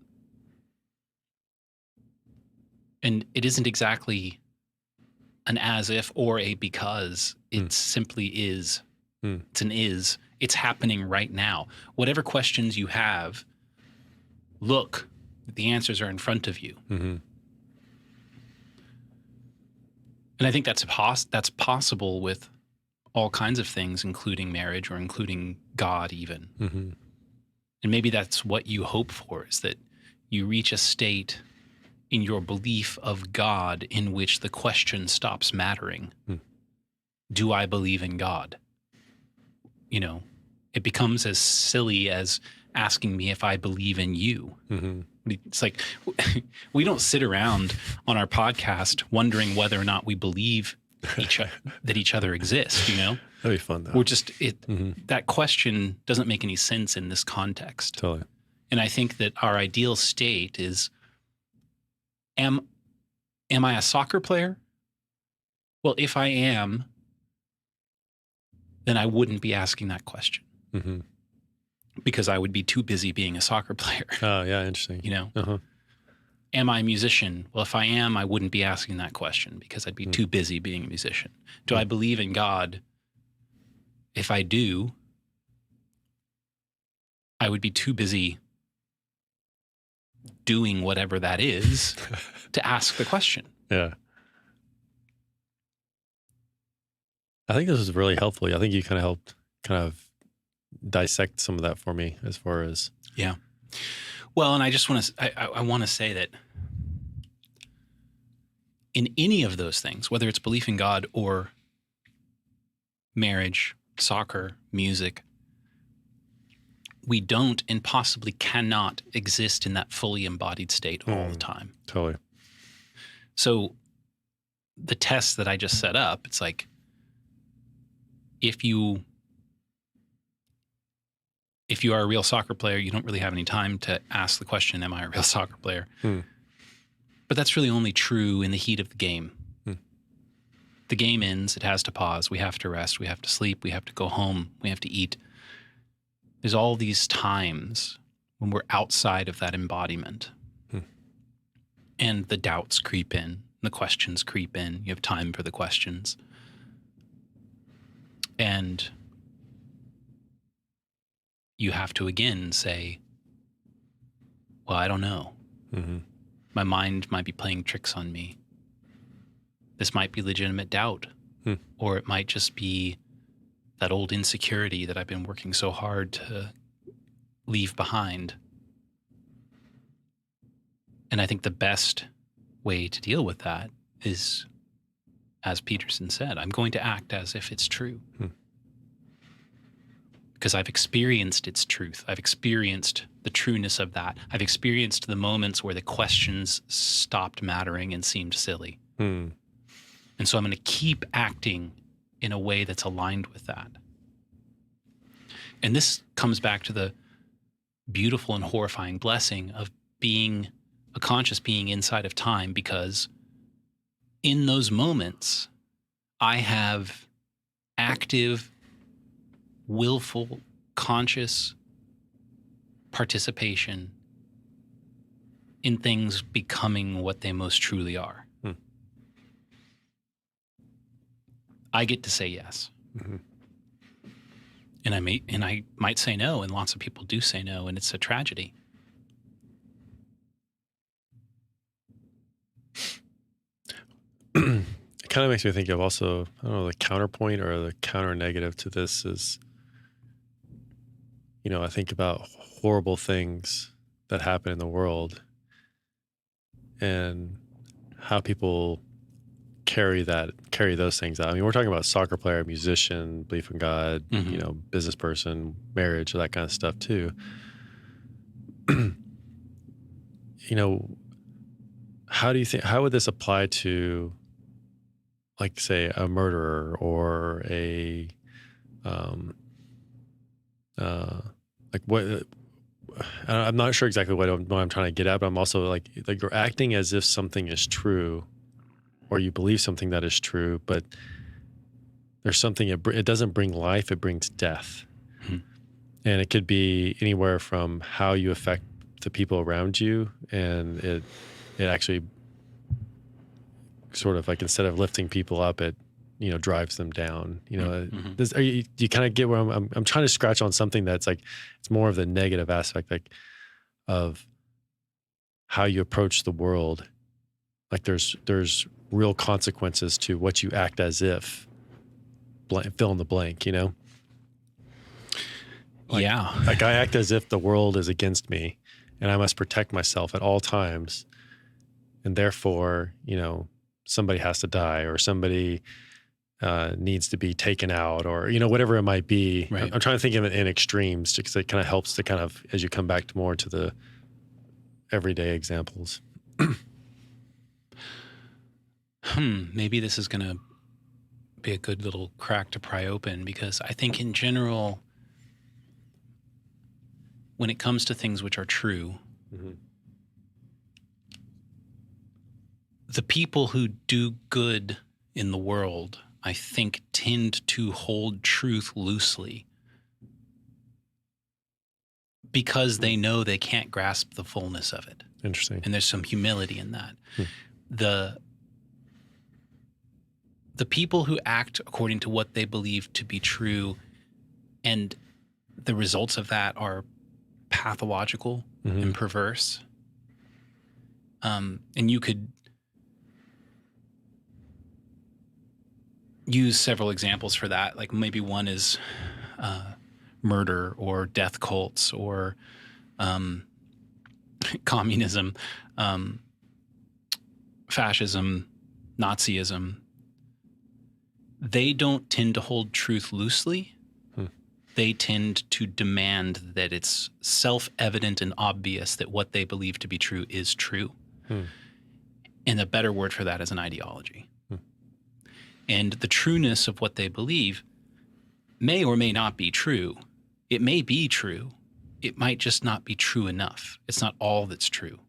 And it isn't exactly an as if or a because. It simply is. It's an is. It's happening right now. Whatever questions you have, look, the answers are in front of you. And I think that's possible with all kinds of things, including marriage or including God even. And maybe that's what you hope for, is that you reach a state in your belief of God in which the question stops mattering. Do I believe in God? You know, it becomes as silly as asking me if I believe in you. It's like we don't sit around on our podcast wondering whether or not we believe that each other exist, you know? That'd be fun though. We're just that question doesn't make any sense in this context. Totally. And I think that our ideal state is am I a soccer player? Well, if I am, then I wouldn't be asking that question. Mm-hmm. Because I would be too busy being a soccer player. Oh, yeah, interesting. You know? Uh-huh. Am I a musician? Well, if I am, I wouldn't be asking that question because I'd be too busy being a musician. Do I believe in God? If I do, I would be too busy doing whatever that is to ask the question. Yeah. I think this was really helpful. I think you kind of helped dissect some of that for me as far as. Yeah. Well, and I just want to, I want to say that in any of those things, whether it's belief in God or marriage, soccer, music, we don't and possibly cannot exist in that fully embodied state all the time. Totally. So the test that I just set up, it's like, if you are a real soccer player, you don't really have any time to ask the question, am I a real soccer player? But that's really only true in the heat of the game. The game ends, it has to pause. We have to rest. We have to sleep. We have to go home. We have to eat. There's all these times when we're outside of that embodiment. And the doubts creep in. The questions creep in. You have time for the questions. And you have to again say, well, I don't know. My mind might be playing tricks on me. This might be legitimate doubt. Or it might just be that old insecurity that I've been working so hard to leave behind. And I think the best way to deal with that is, as Peterson said, I'm going to act as if it's true. Because I've experienced its truth. I've experienced the trueness of that. I've experienced the moments where the questions stopped mattering and seemed silly. And so I'm going to keep acting in a way that's aligned with that. And this comes back to the beautiful and horrifying blessing of being a conscious being inside of time, because in those moments, I have active, willful, conscious participation in things becoming what they most truly are. I get to say yes. And I might say no, and lots of people do say no, and it's a tragedy. It kind of makes me think of also, I don't know, the counterpoint or the counter negative to this is, you know, I think about horrible things that happen in the world and how people carry those things out. I mean, we're talking about soccer player, musician, belief in God, you know, business person, marriage, that kind of stuff too. You know, how would this apply to, like, say, a murderer or a, like what, I'm not sure exactly what I'm trying to get at, but I'm also like you're acting as if something is true, or you believe something that is true, but there's something, it doesn't bring life, it brings death. And it could be anywhere from how you affect the people around you, and it actually sort of like, instead of lifting people up, it, you know, drives them down. You know, do you kind of get where I'm trying to scratch on something that's like, it's more of the negative aspect, like of how you approach the world. Like there's real consequences to what you act as if, fill in the blank, you know? Like, like I act as if the world is against me and I must protect myself at all times. And therefore, you know, somebody has to die, or somebody needs to be taken out, or, you know, whatever it might be. Right. I'm trying to think of it in extremes because it kind of helps to kind of, as you come back to more to the everyday examples? Maybe this is going to be a good little crack to pry open, because I think in general, when it comes to things which are true, the people who do good in the world, I think, tend to hold truth loosely because they know they can't grasp the fullness of it. Interesting. And there's some humility in that. The people who act according to what they believe to be true, and the results of that are pathological and perverse. And you could use several examples for that. Like maybe one is murder or death cults or communism, fascism, Nazism. They don't tend to hold truth loosely. They tend to demand that it's self-evident and obvious that what they believe to be true is true. And a better word for that is an ideology. And the trueness of what they believe may or may not be true. It may be true. It might just not be true enough. It's not all that's true.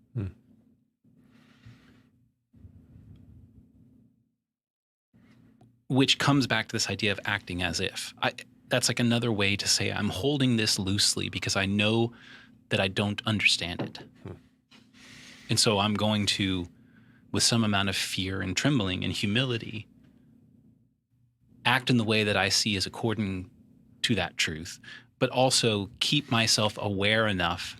Which comes back to this idea of acting as if. That's like another way to say I'm holding this loosely because I know that I don't understand it. And so I'm going to, with some amount of fear and trembling and humility, act in the way that I see as according to that truth, but also keep myself aware enough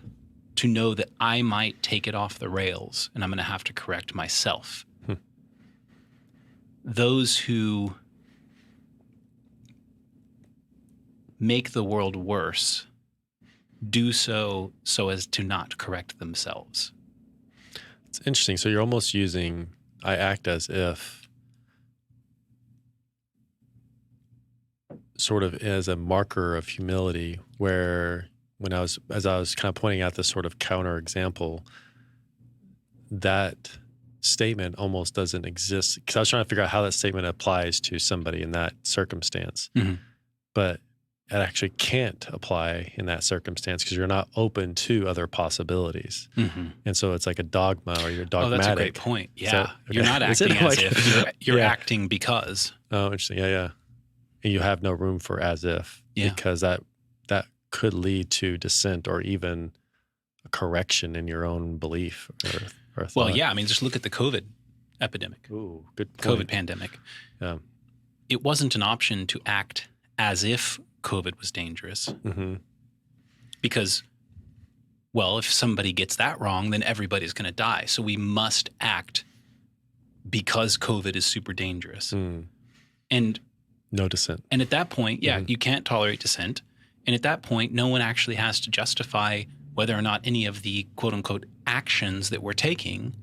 to know that I might take it off the rails and I'm going to have to correct myself. Those who make the world worse do so as to not correct themselves. It's interesting. So you're almost using I act as if sort of as a marker of humility, where as I was kind of pointing out this sort of counter example, that statement almost doesn't exist, because I was trying to figure out how that statement applies to somebody in that circumstance. But it actually can't apply in that circumstance because you're not open to other possibilities. And so it's like a dogma, or you're dogmatic. Oh, that's a great point. Yeah. So, okay. You're not acting as if. You're acting because. Oh, interesting. Yeah. And you have no room for as if, because that could lead to dissent or even a correction in your own belief or thought. Well, yeah. I mean, just look at the COVID epidemic. Ooh, good point. COVID pandemic. It wasn't an option to act as if COVID was dangerous. Because, well, if somebody gets that wrong, then everybody's going to die. So we must act because COVID is super dangerous. And no dissent. And at that point, you can't tolerate dissent. And at that point, no one actually has to justify whether or not any of the quote unquote actions that we're taking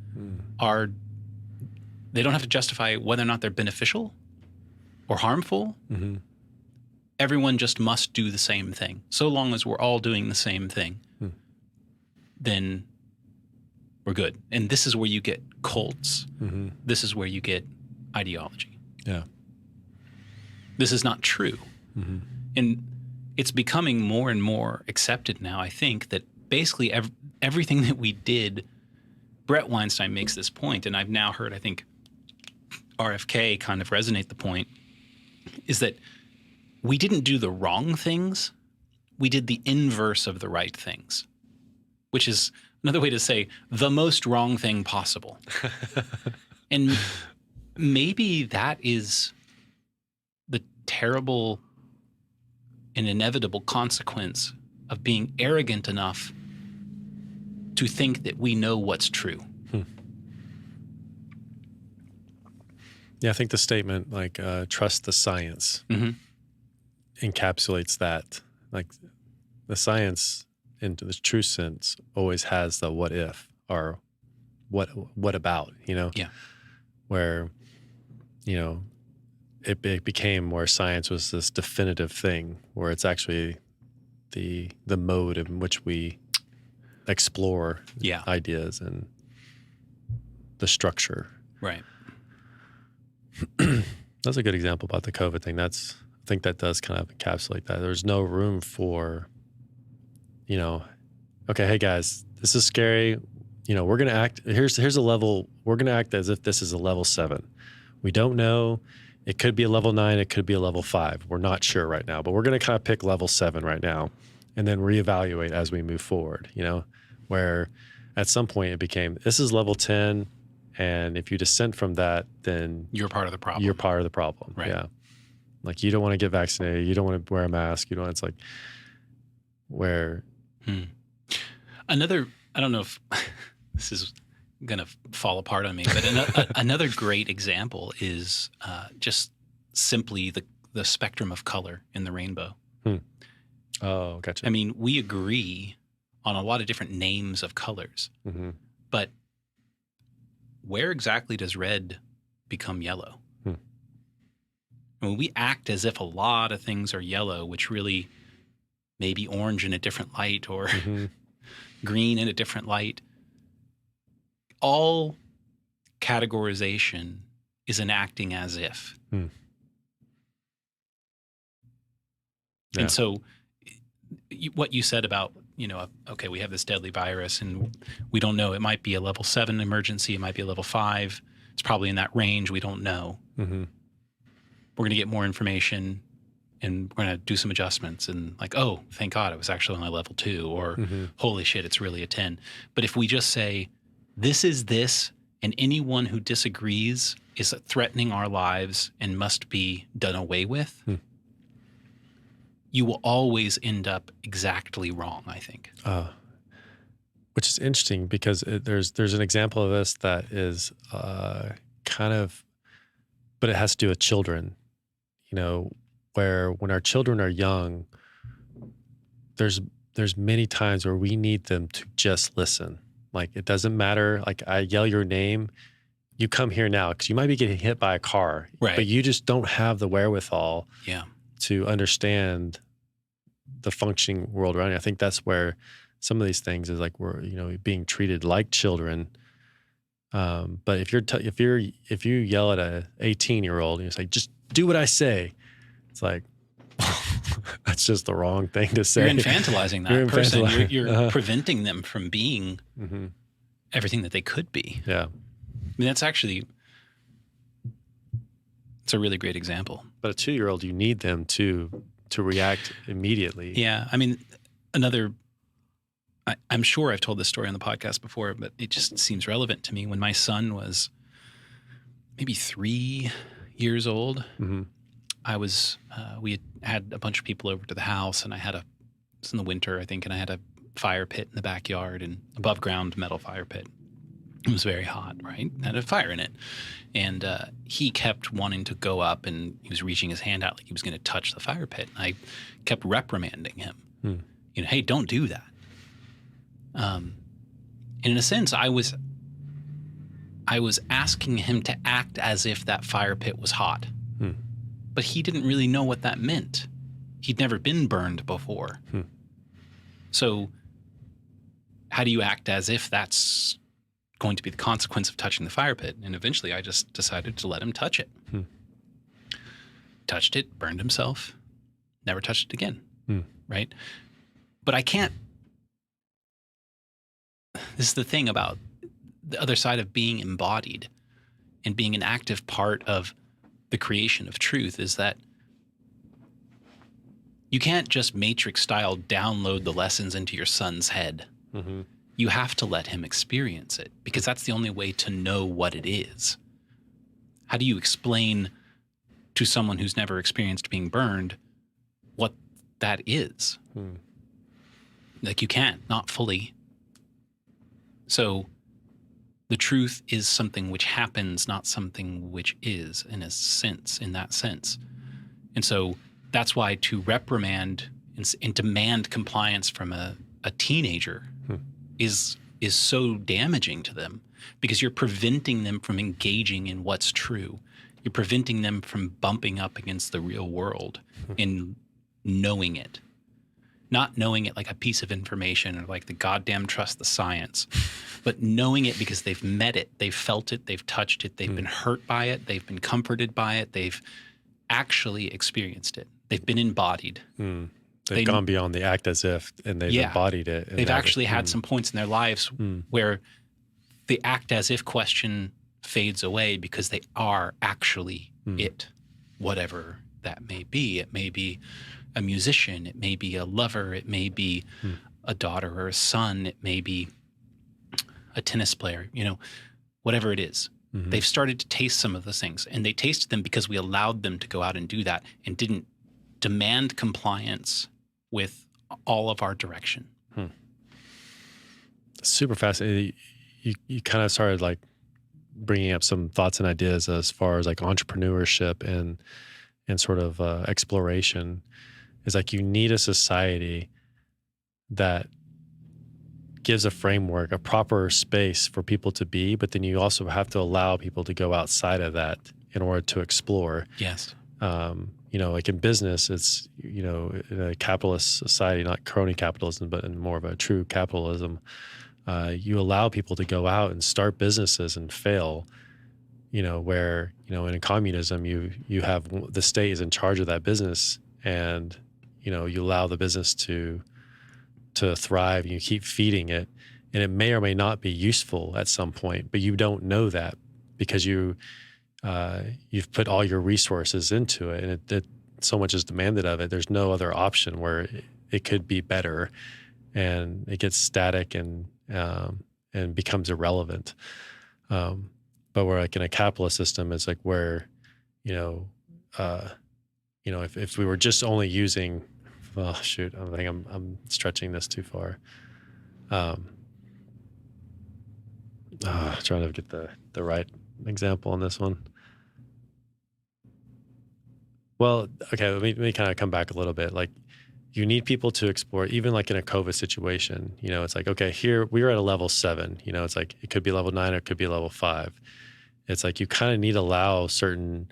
they don't have to justify whether or not they're beneficial or harmful. Everyone just must do the same thing. So long as we're all doing the same thing, then we're good. And this is where you get cults. This is where you get ideology. This is not true. And it's becoming more and more accepted now, I think, that basically everything that we did, Brett Weinstein makes this point, and I've now heard, I think, RFK kind of resonate the point, is that we didn't do the wrong things. We did the inverse of the right things, which is another way to say the most wrong thing possible. And maybe that is the terrible and inevitable consequence of being arrogant enough to think that we know what's true. Yeah, I think the statement like trust the science encapsulates that. Like the science, in the true sense, always has the what if or what about, where, it became where science was this definitive thing, where it's actually the mode in which we explore Yeah. ideas and the structure. Right. That's a good example about the COVID thing. I think that does kind of encapsulate that. There's no room for, okay, hey guys, this is scary. We're going to act, here's a level, we're going to act as if this is a level 7. We don't know. It could be a level 9. It could be a level 5. We're not sure right now, but we're going to kind of pick level 7 right now and then reevaluate as we move forward, where at some point it became, this is level 10. And if you dissent from that, then You're part of the problem. you're part of the problem. Right. Yeah. Like you don't want to get vaccinated. You don't want to wear a mask. It's like where. Another, I don't know if this is going to fall apart on me, but another great example is just simply the spectrum of color in the rainbow. Oh, gotcha. I mean, we agree on a lot of different names of colors, but where exactly does red become yellow? I mean, we act as if a lot of things are yellow, which really may be orange in a different light or green in a different light. All categorization is an acting as if. Yeah. And so what you said about, okay, we have this deadly virus and we don't know. It might be a level 7 emergency. It might be a level 5. It's probably in that range. We don't know. We're going to get more information and we're going to do some adjustments and like, oh, thank God it was actually only level 2 or holy shit, it's really a 10. But if we just say, this is this, and anyone who disagrees is threatening our lives and must be done away with, you will always end up exactly wrong, I think. Which is interesting because there's an example of this that is kind of, but it has to do with children, where when our children are young, there's many times where we need them to just listen. Like it doesn't matter. Like I yell your name, you come here now because you might be getting hit by a car, right? But you just don't have the wherewithal, to understand the functioning world around you. I think that's where some of these things is like we're being treated like children. But if you yell at a 18-year-old and you say just do what I say, it's like that's just the wrong thing to say. You're infantilizing that person. You're preventing them from being everything that they could be. Yeah. I mean, it's a really great example. But a 2-year-old, you need them to react immediately. Yeah. I mean, I'm sure I've told this story on the podcast before, but it just seems relevant to me. When my son was maybe 3 years old, we had a bunch of people over to the house and it's in the winter, I think, and I had a fire pit in the backyard, and above ground metal fire pit. It was very hot, right? It had a fire in it. And he kept wanting to go up and he was reaching his hand out like he was going to touch the fire pit. I kept reprimanding him. Hey, don't do that. And in a sense, I was asking him to act as if that fire pit was hot. But he didn't really know what that meant. He'd never been burned before. So how do you act as if that's going to be the consequence of touching the fire pit? And eventually I just decided to let him touch it. Touched it, burned himself, never touched it again. Right? But I can't. This is the thing about the other side of being embodied and being an active part of the creation of truth is that you can't just Matrix style download the lessons into your son's head. You have to let him experience it because that's the only way to know what it is. How do you explain to someone who's never experienced being burned what that is? Like you can't, not fully. So the truth is something which happens, not something which is in that sense. And so that's why to reprimand and demand compliance from a teenager is so damaging to them because you're preventing them from engaging in what's true. You're preventing them from bumping up against the real world and knowing it. not knowing it like a piece of information or like the goddamn trust the science, but knowing it because they've met it, they've felt it, they've touched it, they've been hurt by it, they've been comforted by it, they've actually experienced it, they've been embodied. They've gone beyond the act as if, and they've embodied it. They've actually had some points in their lives where the act as if question fades away because they are actually it, whatever that may be. It may be a musician, it may be a lover, it may be a daughter or a son, it may be a tennis player, whatever it is. They've started to taste some of those things, and they tasted them because we allowed them to go out and do that and didn't demand compliance with all of our direction. Super fascinating. You kind of started like bringing up some thoughts and ideas as far as like entrepreneurship and sort of exploration. Is like you need a society that gives a framework, a proper space for people to be, but then you also have to allow people to go outside of that in order to explore. Yes. Like in business, it's, in a capitalist society, not crony capitalism, but in more of a true capitalism, you allow people to go out and start businesses and fail, where, in communism, you have the state is in charge of that business, and, you allow the business to thrive, and you keep feeding it, and it may or may not be useful at some point, but you don't know that because you've put all your resources into it, and it so much is demanded of it. There's no other option where it could be better, and it gets static and becomes irrelevant. But we're like in a capitalist system, it's like where, if we were just only using, I think I'm stretching this too far. Trying to get the right example on this one. Well, okay, let me kind of come back a little bit. Like, you need people to explore, even like in a COVID situation, it's like, okay, here we are at a level 7, it's like, it could be level 9 or it could be level 5. It's like, you kind of need to allow certain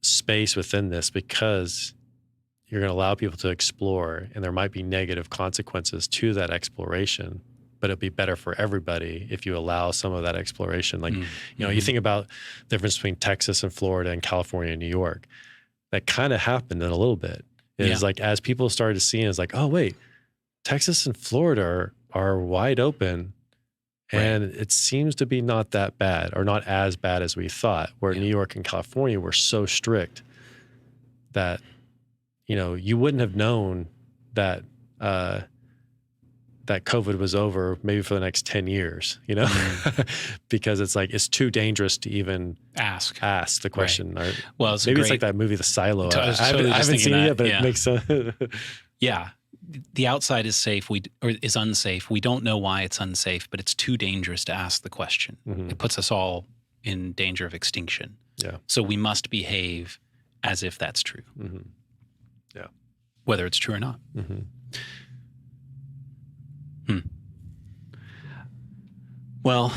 space within this because you're going to allow people to explore, and there might be negative consequences to that exploration, but it'll be better for everybody if you allow some of that exploration. Like, you think about the difference between Texas and Florida and California and New York. That kind of happened in a little bit. It's like, as people started to see, it's like, oh, wait, Texas and Florida are wide open, and it seems to be not that bad, or not as bad as we thought, where New York and California were so strict that, you wouldn't have known that that COVID was over maybe for the next 10 years, because it's like, it's too dangerous to even ask the question. Right. Well, maybe it's like that movie, The Silo. I haven't seen it yet, but it makes sense. Yeah. The outside is safe, or is unsafe. We don't know why it's unsafe, but it's too dangerous to ask the question. It puts us all in danger of extinction. Yeah. So we must behave as if that's true. Yeah. Whether it's true or not. Well,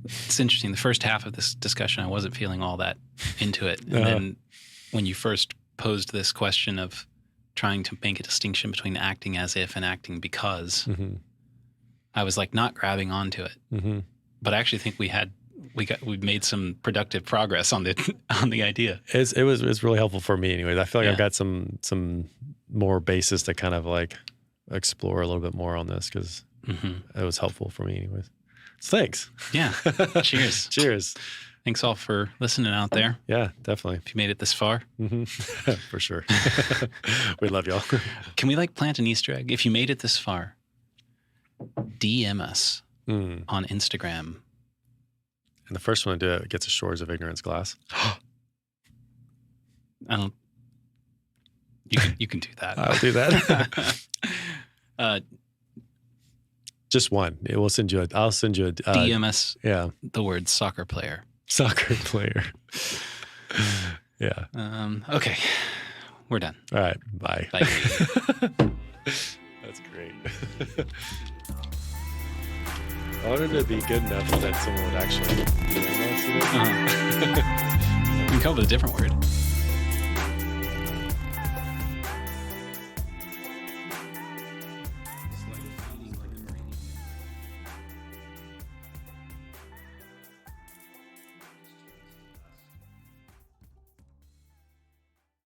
it's interesting. The first half of this discussion, I wasn't feeling all that into it. And then when you first posed this question of trying to make a distinction between acting as if and acting because, I was like not grabbing onto it. But I actually think we made some productive progress on the idea. It was really helpful for me anyways. I feel like I've got some more basis to kind of like explore a little bit more on this because it was helpful for me anyways. So thanks. Yeah. Cheers. Cheers. Thanks all for listening out there. Yeah, definitely. If you made it this far. For sure. We love y'all. Can we like plant an Easter egg? If you made it this far, DM us on Instagram. And the first one to do it gets a Shores of Ignorance glass. You can do that. I'll do that. Just one. I'll send you a DM us. Yeah. The word soccer player. Soccer player. Yeah. Okay. We're done. All right. Bye. Bye. That's great. I wanted to be good enough that someone would actually. You can come up with a different word.